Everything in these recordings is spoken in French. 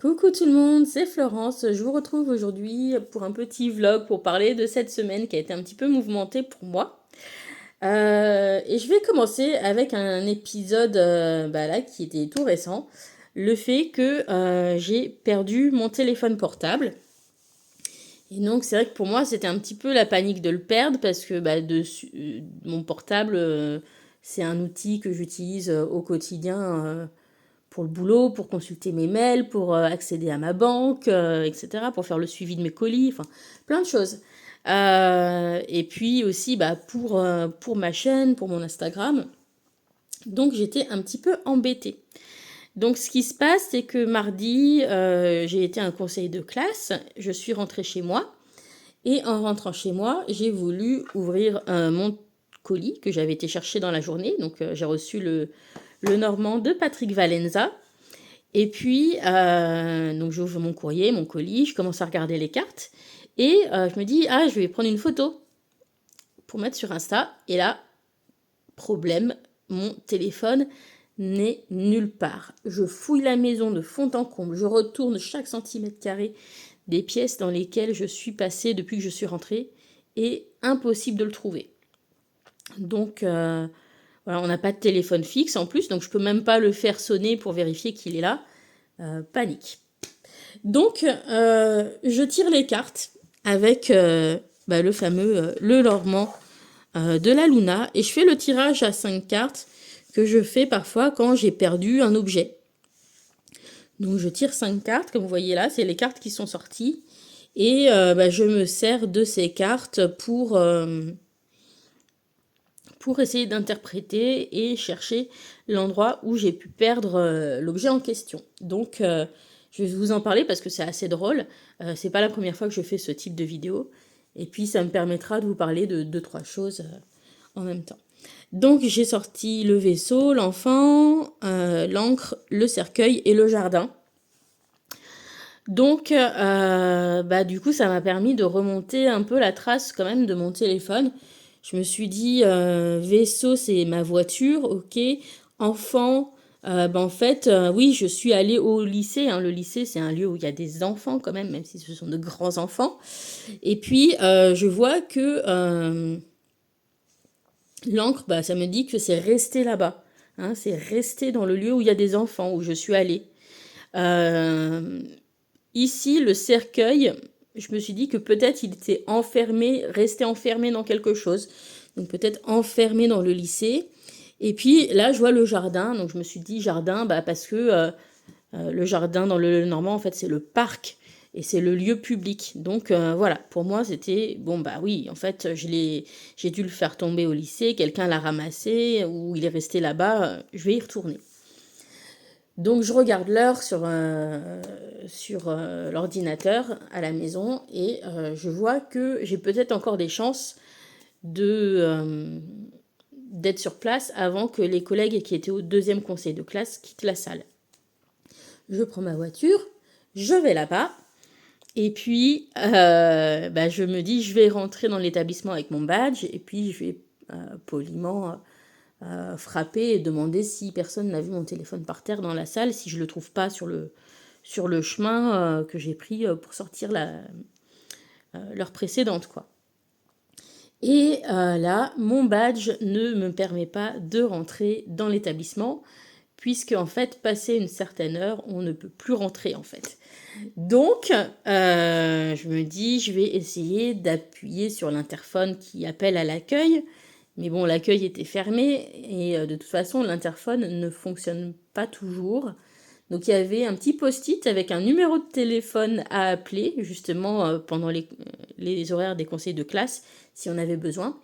Coucou tout le monde, c'est Florence. Je vous retrouve aujourd'hui pour un petit vlog pour parler de cette semaine qui a été un petit peu mouvementée pour moi. Et je vais commencer avec un épisode là, qui était tout récent. Le fait que j'ai perdu mon téléphone portable. Et donc c'est vrai que pour moi c'était un petit peu la panique de le perdre parce que mon portable c'est un outil que j'utilise au quotidien pour le boulot, pour consulter mes mails, pour accéder à ma banque, etc., pour faire le suivi de mes colis, enfin plein de choses. Et puis aussi pour ma chaîne, pour mon Instagram. Donc j'étais un petit peu embêtée. Donc ce qui se passe, c'est que mardi, j'ai été à un conseil de classe, je suis rentrée chez moi, et en rentrant chez moi, j'ai voulu ouvrir mon colis que j'avais été chercher dans la journée. Donc j'ai reçu le Normand de Patrick Valenza. Et puis, donc j'ouvre mon courrier, mon colis, je commence à regarder les cartes et je me dis, ah, je vais prendre une photo pour mettre sur Insta. Et là, problème, mon téléphone n'est nulle part. Je fouille la maison de fond en comble, je retourne chaque centimètre carré des pièces dans lesquelles je suis passée depuis que je suis rentrée et impossible de le trouver. Donc, voilà, on n'a pas de téléphone fixe en plus, donc je peux même pas le faire sonner pour vérifier qu'il est là. Panique. Donc, je tire les cartes avec le fameux le Lormand de la Luna et je fais le tirage à 5 cartes que je fais parfois quand j'ai perdu un objet. Donc, je tire 5 cartes, comme vous voyez là, c'est les cartes qui sont sorties. Et je me sers de ces cartes pour essayer d'interpréter et chercher l'endroit où j'ai pu perdre l'objet en question. Donc, je vais vous en parler parce que c'est assez drôle. C'est pas la première fois que je fais ce type de vidéo. Et puis, ça me permettra de vous parler de 2-3 choses en même temps. Donc, j'ai sorti le vaisseau, l'enfant, l'encre, le cercueil et le jardin. Donc, du coup, ça m'a permis de remonter un peu la trace quand même de mon téléphone. Je me suis dit, vaisseau, c'est ma voiture, ok. Enfant, en fait, oui, je suis allée au lycée. Hein. Le lycée, c'est un lieu où il y a des enfants quand même si ce sont de grands enfants. Et puis, je vois que l'encre, ça me dit que c'est resté là-bas. Hein, c'est resté dans le lieu où il y a des enfants, où je suis allée. Ici, le cercueil, je me suis dit que peut-être il était enfermé, resté enfermé dans quelque chose. Donc peut-être enfermé dans le lycée. Et puis là, je vois le jardin. Donc je me suis dit jardin, parce que le jardin dans le Normand, en fait, c'est le parc. Et c'est le lieu public. Donc voilà, pour moi, c'était, oui, en fait, j'ai dû le faire tomber au lycée, quelqu'un l'a ramassé, ou il est resté là-bas, je vais y retourner. Donc je regarde l'heure sur l'ordinateur à la maison et je vois que j'ai peut-être encore des chances d'être sur place avant que les collègues qui étaient au deuxième conseil de classe quittent la salle. Je prends ma voiture, je vais là-bas et puis je me dis je vais rentrer dans l'établissement avec mon badge et puis je vais poliment frapper et demander si personne n'a vu mon téléphone par terre dans la salle, si je le trouve pas sur le chemin que j'ai pris pour sortir l'heure précédente, quoi. Et là, mon badge ne me permet pas de rentrer dans l'établissement, puisque en fait, passé une certaine heure, on ne peut plus rentrer en fait. Donc, je me dis, je vais essayer d'appuyer sur l'interphone qui appelle à l'accueil. Mais bon, l'accueil était fermé et de toute façon, l'interphone ne fonctionne pas toujours. Donc il y avait un petit post-it avec un numéro de téléphone à appeler, justement pendant les horaires des conseils de classe, si on avait besoin.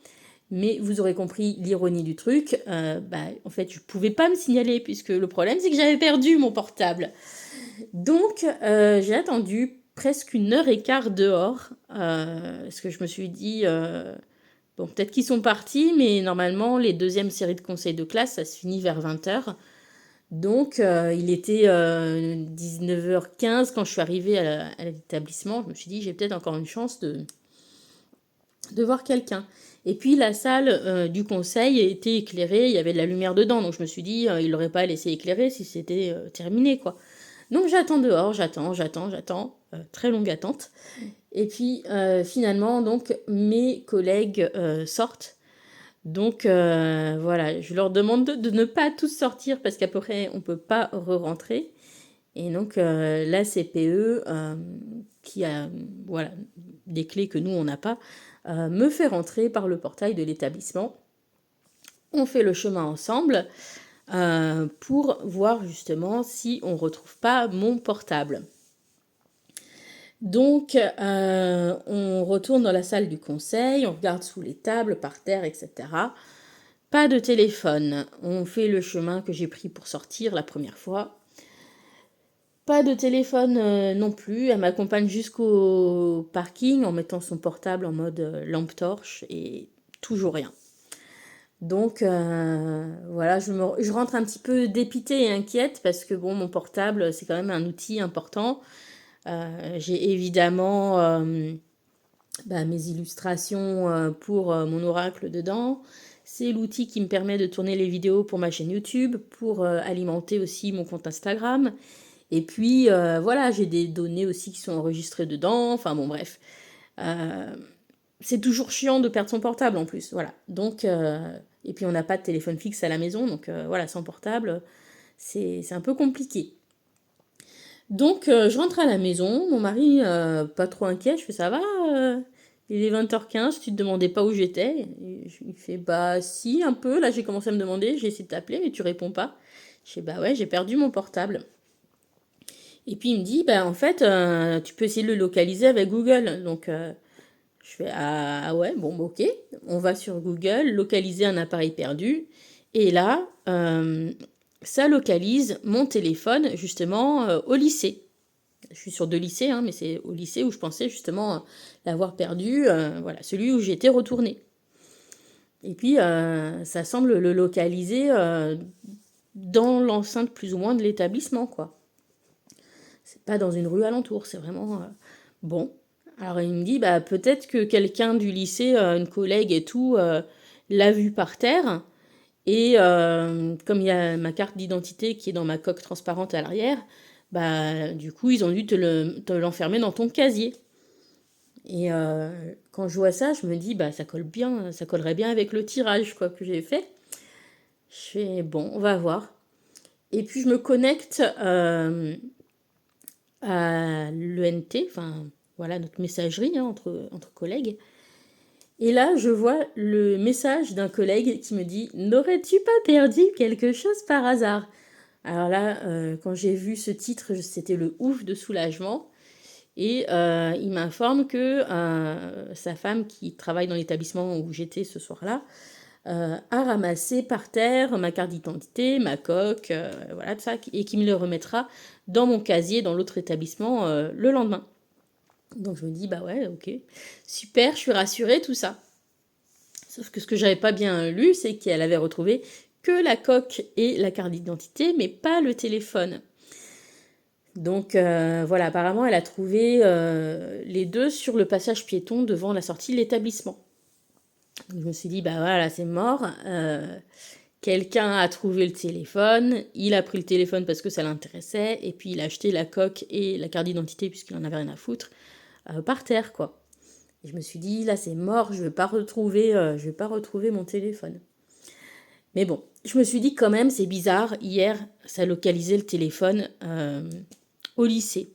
Mais vous aurez compris l'ironie du truc. En fait, je ne pouvais pas me signaler puisque le problème, c'est que j'avais perdu mon portable. Donc, j'ai attendu presque 1h15 dehors parce que je me suis dit... Bon, peut-être qu'ils sont partis, mais normalement, les deuxièmes séries de conseils de classe, ça se finit vers 20h. Donc, il était 19h15 quand je suis arrivée à l'établissement. Je me suis dit, j'ai peut-être encore une chance de voir quelqu'un. Et puis, la salle du conseil était éclairée, il y avait de la lumière dedans. Donc, je me suis dit, il n'aurait pas laissé éclairer si c'était terminé, quoi. Donc j'attends dehors, j'attends, très longue attente. Et puis finalement, donc mes collègues sortent. Donc voilà, je leur demande de ne pas tous sortir parce qu'après on peut pas re-rentrer. Et donc la CPE qui a voilà des clés que nous on n'a pas me fait rentrer par le portail de l'établissement. On fait le chemin ensemble pour voir justement si on retrouve pas mon portable. Donc, on retourne dans la salle du conseil, on regarde sous les tables, par terre, etc. Pas de téléphone. On fait le chemin que j'ai pris pour sortir la première fois. Pas de téléphone non plus. Elle m'accompagne jusqu'au parking en mettant son portable en mode lampe torche et toujours rien. Donc voilà, je rentre un petit peu dépitée et inquiète parce que bon, mon portable, c'est quand même un outil important. J'ai évidemment mes illustrations pour mon oracle dedans. C'est l'outil qui me permet de tourner les vidéos pour ma chaîne YouTube, pour alimenter aussi mon compte Instagram. Et puis voilà, j'ai des données aussi qui sont enregistrées dedans. Enfin bon, bref. C'est toujours chiant de perdre son portable en plus. Voilà. Donc, et puis on n'a pas de téléphone fixe à la maison. Donc voilà, sans portable, c'est un peu compliqué. Donc, je rentre à la maison, mon mari, pas trop inquiet, je fais ça va, il est 20h15, tu te demandais pas où j'étais? Il fait bah si, un peu, là j'ai commencé à me demander, j'ai essayé de t'appeler, mais tu réponds pas. Je fais bah ouais, j'ai perdu mon portable. Et puis il me dit, bah en fait, tu peux essayer de le localiser avec Google. Donc, je fais ah ouais, bon, bah, ok, on va sur Google, localiser un appareil perdu. Et là, ça localise mon téléphone justement au lycée. Je suis sur 2 lycées, hein, mais c'est au lycée où je pensais justement l'avoir perdu, voilà, celui où j'étais retournée. Et puis, ça semble le localiser dans l'enceinte plus ou moins de l'établissement, quoi. C'est pas dans une rue alentour, c'est vraiment bon. Alors il me dit, bah peut-être que quelqu'un du lycée, une collègue et tout, l'a vu par terre. Et comme il y a ma carte d'identité qui est dans ma coque transparente à l'arrière, bah du coup ils ont dû te l'enfermer dans ton casier. Et quand je vois ça, je me dis bah ça colle bien, ça collerait bien avec le tirage quoi que j'ai fait. Je fais bon, on va voir. Et puis je me connecte à l'ENT, enfin voilà notre messagerie hein, entre collègues. Et là, je vois le message d'un collègue qui me dit « N'aurais-tu pas perdu quelque chose par hasard ?» Alors là, quand j'ai vu ce titre, c'était le ouf de soulagement. Et il m'informe que sa femme, qui travaille dans l'établissement où j'étais ce soir-là, a ramassé par terre ma carte d'identité, ma coque, voilà, tout ça, et qui me le remettra dans mon casier dans l'autre établissement le lendemain. Donc je me dis, bah ouais, ok, super, je suis rassurée, tout ça. Sauf que ce que j'avais pas bien lu, c'est qu'elle avait retrouvé que la coque et la carte d'identité, mais pas le téléphone. Donc voilà, apparemment, elle a trouvé les deux sur le passage piéton devant la sortie de l'établissement. Je me suis dit, bah voilà, c'est mort. Quelqu'un a trouvé le téléphone, il a pris le téléphone parce que ça l'intéressait, et puis il a acheté la coque et la carte d'identité, puisqu'il en avait rien à foutre, par terre, quoi. Et je me suis dit, là c'est mort, je vais pas retrouver mon téléphone. Mais bon, je me suis dit quand même, c'est bizarre, hier, ça localisait le téléphone au lycée.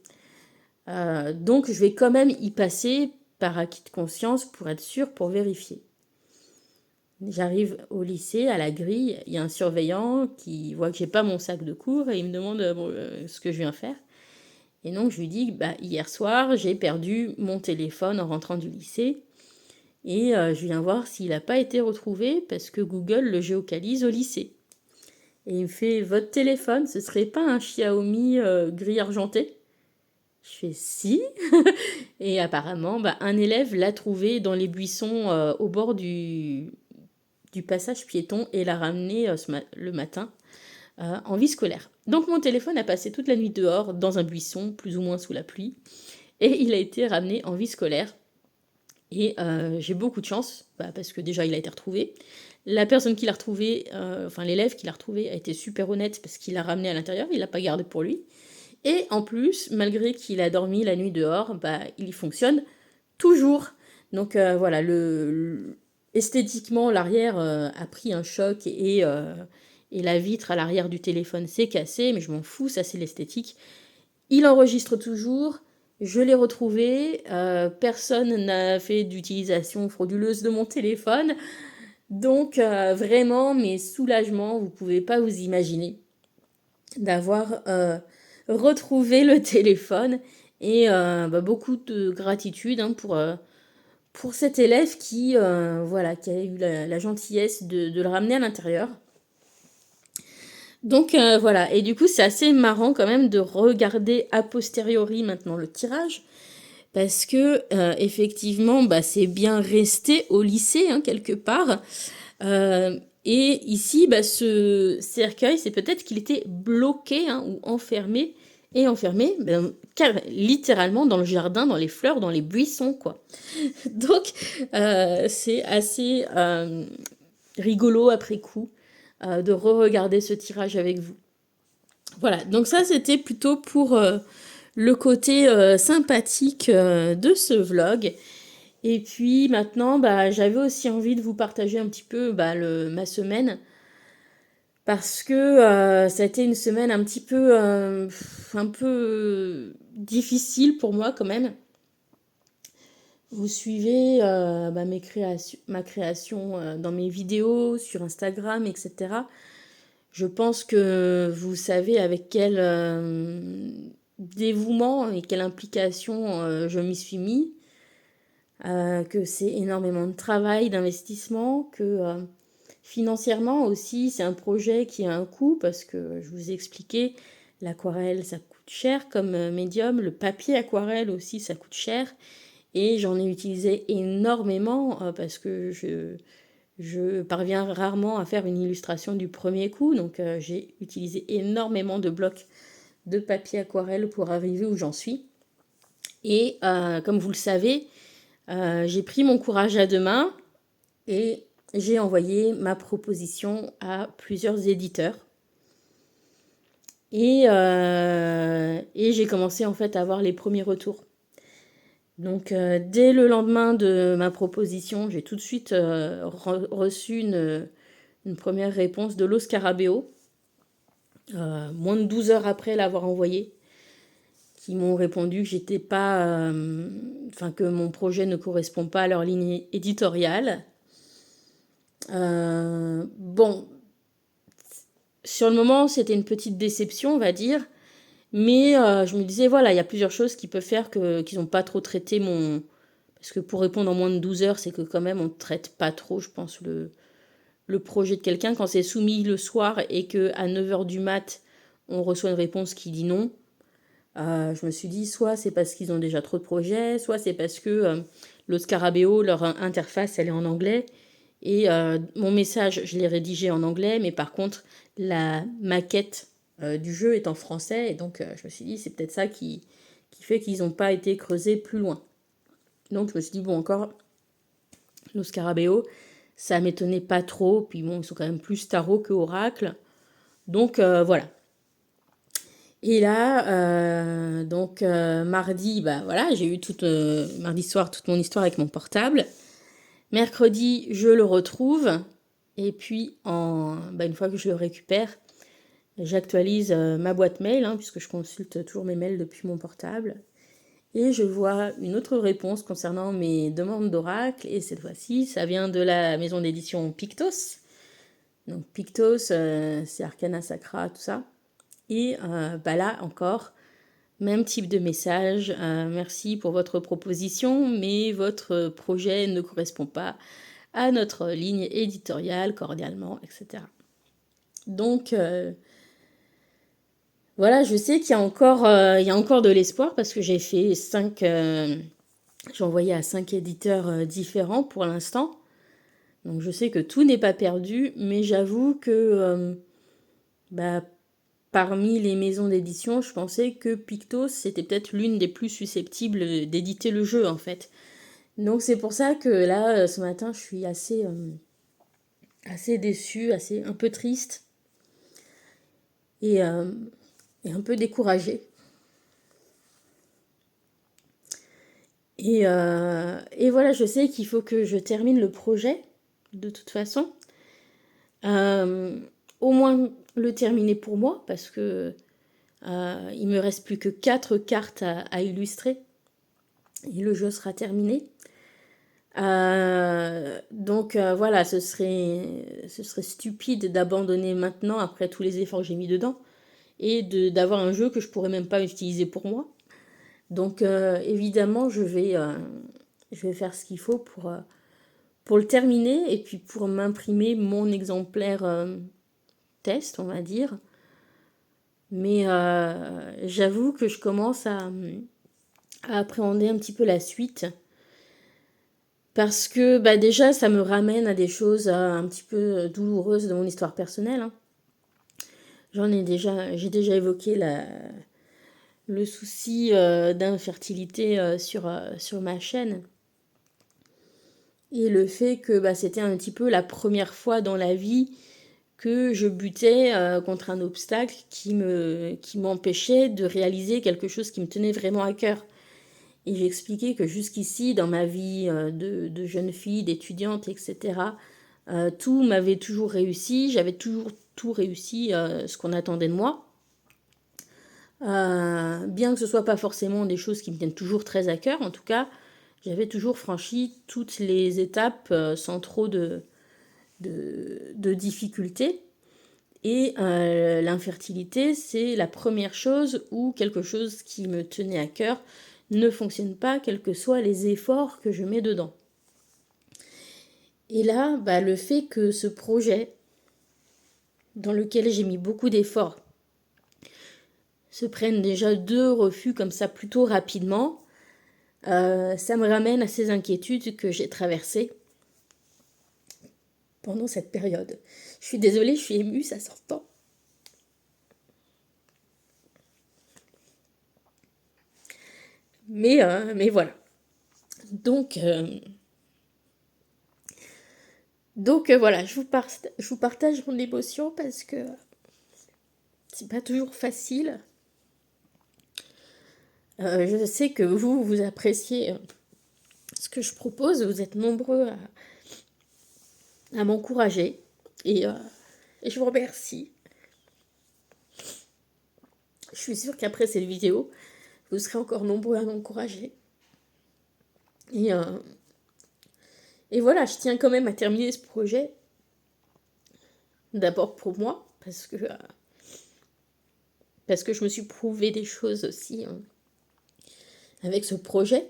Donc je vais quand même y passer par acquis de conscience pour être sûre, pour vérifier. J'arrive au lycée, à la grille, il y a un surveillant qui voit que j'ai pas mon sac de cours et il me demande ce que je viens faire. Et donc je lui dis, bah, hier soir, j'ai perdu mon téléphone en rentrant du lycée. Et je viens voir s'il n'a pas été retrouvé parce que Google le géocalise au lycée. Et il me fait, votre téléphone, ce serait pas un Xiaomi gris argenté? Je fais si. Et apparemment, bah, un élève l'a trouvé dans les buissons au bord du passage piéton et l'a ramené le matin en vie scolaire. Donc mon téléphone a passé toute la nuit dehors dans un buisson, plus ou moins sous la pluie, et il a été ramené en vie scolaire. Et j'ai beaucoup de chance, parce que déjà il a été retrouvé. La personne qui l'a retrouvé, enfin l'élève qui l'a retrouvé, a été super honnête parce qu'il l'a ramené à l'intérieur, il l'a pas gardé pour lui. Et en plus, malgré qu'il a dormi la nuit dehors, bah, il fonctionne toujours. Donc voilà, esthétiquement, l'arrière a pris un choc et la vitre à l'arrière du téléphone s'est cassée, mais je m'en fous, ça c'est l'esthétique. Il enregistre toujours, je l'ai retrouvé, personne n'a fait d'utilisation frauduleuse de mon téléphone, donc vraiment, mes soulagements, vous pouvez pas vous imaginer d'avoir retrouvé le téléphone et bah, beaucoup de gratitude hein, pour cet élève qui, voilà, qui a eu la gentillesse de le ramener à l'intérieur. Donc voilà, et du coup c'est assez marrant quand même de regarder a posteriori maintenant le tirage, parce que effectivement bah, c'est bien resté au lycée hein, quelque part. Et ici, bah, ce cercueil, c'est peut-être qu'il était bloqué hein, ou enfermé, et enfermé littéralement dans le jardin, dans les fleurs, dans les buissons, quoi. Donc, c'est assez rigolo après coup de re-regarder ce tirage avec vous. Voilà, donc ça c'était plutôt pour le côté sympathique de ce vlog. Et puis maintenant, bah, j'avais aussi envie de vous partager un petit peu bah, ma semaine. Parce que ça a été une semaine un peu difficile pour moi quand même. Vous suivez bah, ma création dans mes vidéos, sur Instagram, etc. Je pense que vous savez avec quel dévouement et quelle implication je m'y suis mis. Que c'est énormément de travail, d'investissement, que financièrement aussi, c'est un projet qui a un coût parce que je vous ai expliqué, l'aquarelle, ça coûte cher comme médium, le papier aquarelle aussi, ça coûte cher. Et j'en ai utilisé énormément parce que je parviens rarement à faire une illustration du premier coup. Donc j'ai utilisé énormément de blocs de papier aquarelle pour arriver où j'en suis. Et comme vous le savez, j'ai pris mon courage à deux mains et j'ai envoyé ma proposition à plusieurs éditeurs. Et j'ai commencé en fait à avoir les premiers retours. Donc dès le lendemain de ma proposition, j'ai tout de suite reçu une première réponse de Los Scarabeo, moins de 12 heures après l'avoir envoyé, qui m'ont répondu que j'étais pas, que mon projet ne correspond pas à leur ligne éditoriale. Bon, sur le moment, c'était une petite déception, on va dire. Mais je me disais, voilà, il y a plusieurs choses qui peuvent faire qu'ils n'ont pas trop traité mon... Parce que pour répondre en moins de 12 heures, c'est que quand même, on ne traite pas trop, je pense, le projet de quelqu'un. Quand c'est soumis le soir et qu'à 9 heures du mat, on reçoit une réponse qui dit non, je me suis dit, soit c'est parce qu'ils ont déjà trop de projets, soit c'est parce que le Scarabeo, leur interface, elle est en anglais. Et mon message, je l'ai rédigé en anglais, mais par contre, la maquette du jeu est en français. Et donc, je me suis dit, c'est peut-être ça qui fait qu'ils n'ont pas été creusés plus loin. Donc, je me suis dit, bon, encore, le Scarabeo, ça m'étonnait pas trop. Puis bon, ils sont quand même plus tarot que oracle. Donc, voilà. Et là, mardi, bah voilà, j'ai eu mardi soir toute mon histoire avec mon portable. Mercredi, je le retrouve. Et puis, une fois que je le récupère, j'actualise ma boîte mail, hein, puisque je consulte toujours mes mails depuis mon portable. Et je vois une autre réponse concernant mes demandes d'oracle. Et cette fois-ci, ça vient de la maison d'édition Pictos. Donc Pictos, c'est Arcana Sacra, tout ça. Et là encore, même type de message. Merci pour votre proposition, mais votre projet ne correspond pas à notre ligne éditoriale, cordialement, etc. Donc, voilà, je sais qu'il y a encore de l'espoir parce que j'ai fait j'ai envoyé à 5 éditeurs différents pour l'instant. Donc, je sais que tout n'est pas perdu, mais j'avoue que parmi les maisons d'édition, je pensais que Pictos, c'était peut-être l'une des plus susceptibles d'éditer le jeu, en fait. Donc, c'est pour ça que là, ce matin, je suis assez déçue, un peu triste et un peu découragée. Et voilà, je sais qu'il faut que je termine le projet, de toute façon. Euh, Au moins le terminer pour moi, parce que il me reste plus que 4 cartes à illustrer, et le jeu sera terminé. Donc voilà, ce serait stupide d'abandonner maintenant, après tous les efforts que j'ai mis dedans, et d'avoir un jeu que je pourrais même pas utiliser pour moi. Donc évidemment, je vais faire ce qu'il faut pour le terminer et puis pour m'imprimer mon exemplaire test, on va dire. Mais j'avoue que je commence à appréhender un petit peu la suite. Parce que bah, déjà, ça me ramène à des choses un petit peu douloureuses de mon histoire personnelle, hein. J'ai déjà évoqué le souci d'infertilité sur ma chaîne. Et le fait que bah, c'était un petit peu la première fois dans la vie que je butais contre un obstacle qui m'empêchait de réaliser quelque chose qui me tenait vraiment à cœur. Et j'ai expliqué que jusqu'ici, dans ma vie de jeune fille, d'étudiante, etc., tout m'avait toujours réussi, j'avais toujours tout réussi ce qu'on attendait de moi. Bien que ce soit pas forcément des choses qui me tiennent toujours très à cœur, en tout cas, j'avais toujours franchi toutes les étapes sans trop de difficultés. Et l'infertilité, c'est la première chose où quelque chose qui me tenait à cœur ne fonctionne pas, quels que soient les efforts que je mets dedans. Et là, bah, le fait que ce projet, dans lequel j'ai mis beaucoup d'efforts, se prenne déjà 2 refus comme ça plutôt rapidement, ça me ramène à ces inquiétudes que j'ai traversées pendant cette période. Je suis désolée, je suis émue, ça s'entend. Mais voilà. Donc, voilà, je vous partage mon émotion parce que c'est pas toujours facile. Je sais que vous appréciez ce que je propose, vous êtes nombreux à m'encourager et je vous remercie. Je suis sûre qu'après cette vidéo, vous serez encore nombreux à m'encourager. Et, euh, et voilà, je tiens quand même à terminer ce projet. D'abord pour moi, parce que je me suis prouvé des choses aussi avec ce projet.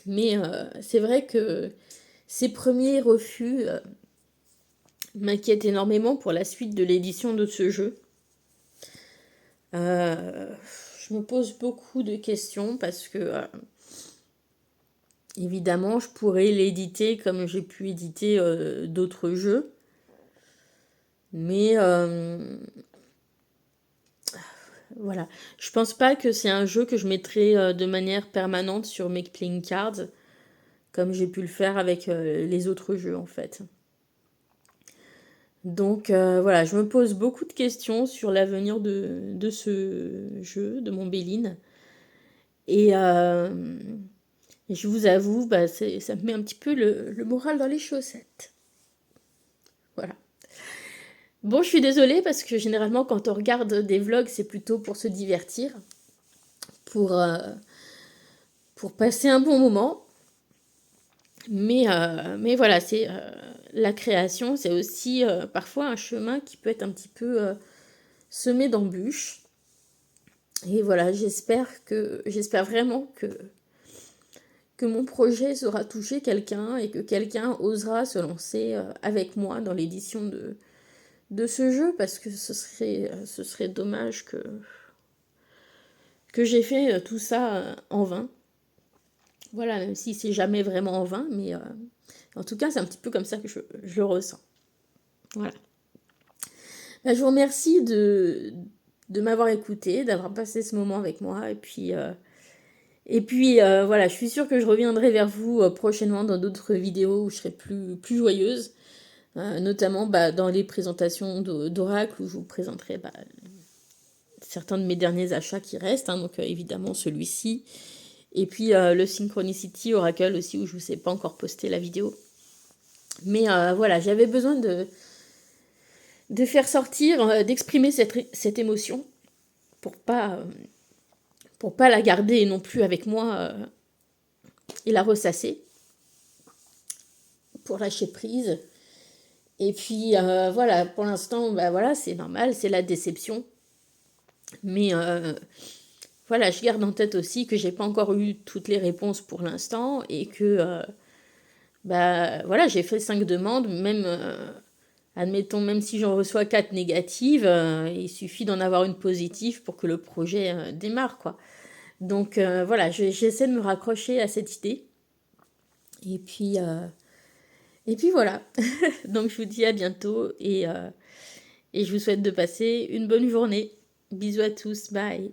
Mais c'est vrai que ces premiers refus m'inquiètent énormément pour la suite de l'édition de ce jeu. Je me pose beaucoup de questions parce que évidemment je pourrais l'éditer comme j'ai pu éditer d'autres jeux. Mais voilà, je pense pas que c'est un jeu que je mettrai de manière permanente sur mes playing cards, comme j'ai pu le faire avec les autres jeux en fait. Donc voilà, je me pose beaucoup de questions sur l'avenir de ce jeu, de mon Béline. Et je vous avoue, bah, ça me met un petit peu le moral dans les chaussettes. Voilà. Bon, je suis désolée parce que généralement, quand on regarde des vlogs, c'est plutôt pour se divertir, pour, euh, pour passer un bon moment. Mais voilà, la création, c'est aussi parfois un chemin qui peut être un petit peu semé d'embûches. Et voilà, j'espère vraiment que mon projet saura toucher quelqu'un et que quelqu'un osera se lancer avec moi dans l'édition de ce jeu, parce que ce serait dommage que j'ai fait tout ça en vain. Voilà, même si c'est jamais vraiment en vain, mais en tout cas, c'est un petit peu comme ça que je le ressens. Voilà. Ben, je vous remercie de m'avoir écouté, d'avoir passé ce moment avec moi, et puis voilà, je suis sûre que je reviendrai vers vous prochainement dans d'autres vidéos où je serai plus joyeuse, notamment bah, dans les présentations d'Oracle où je vous présenterai bah, certains de mes derniers achats qui restent, hein, donc évidemment celui-ci, Et puis le Synchronicity Oracle aussi, où je ne vous ai pas encore posté la vidéo. Mais voilà, j'avais besoin de faire sortir, d'exprimer cette émotion pour pas, pour pas la garder non plus avec moi et la ressasser, pour lâcher prise. Et puis voilà, pour l'instant, bah voilà, c'est normal, c'est la déception. Mais voilà, je garde en tête aussi que j'ai pas encore eu toutes les réponses pour l'instant et que bah voilà, j'ai fait 5 demandes, même admettons, même si j'en reçois 4 négatives, il suffit d'en avoir une positive pour que le projet démarre, quoi. Donc voilà, j'essaie de me raccrocher à cette idée. Et puis voilà. Donc je vous dis à bientôt et je vous souhaite de passer une bonne journée. Bisous à tous, bye.